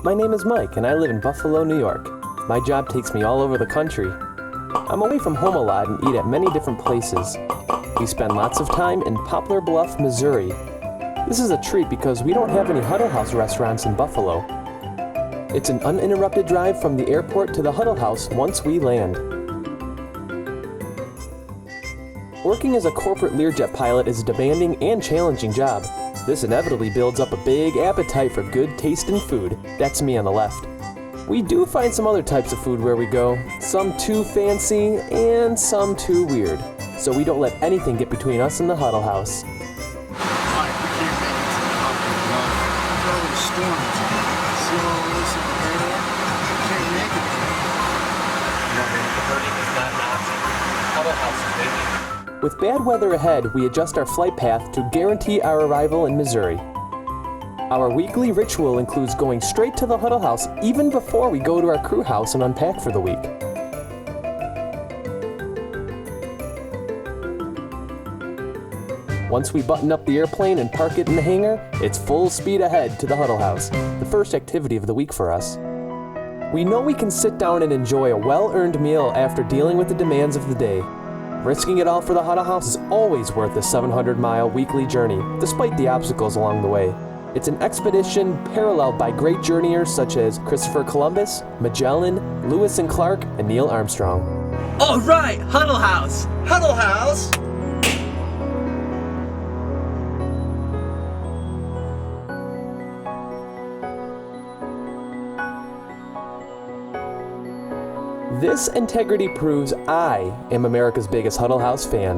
My name is Mike, and I live in Buffalo, New York. My job takes me all over the country. I'm away from home a lot and eat at many different places. We spend lots of time in Poplar Bluff, Missouri. This is a treat because we don't have any Huddle House restaurants in Buffalo. It's an uninterrupted drive from the airport to the Huddle House once we land. Working as a corporate Learjet pilot is a demanding and challenging job. This inevitably builds up a big appetite for good tasting food. That's me on the left. We do find some other types of food where we go, some too fancy and some too weird. So we don't let anything get between us and the Huddle House. With bad weather ahead, we adjust our flight path to guarantee our arrival in Missouri. Our weekly ritual includes going straight to the Huddle House even before we go to our crew house and unpack for the week. Once we button up the airplane and park it in the hangar, it's full speed ahead to the Huddle House, the first activity of the week for us. We know we can sit down and enjoy a well-earned meal after dealing with the demands of the day. Risking it all for the Huddle House is always worth the 700-mile weekly journey, despite the obstacles along the way. It's an expedition paralleled by great journeyers such as Christopher Columbus, Magellan, Lewis and Clark, and Neil Armstrong. All right, Huddle House! Huddle House! This integrity proves I am America's biggest Huddle House fan.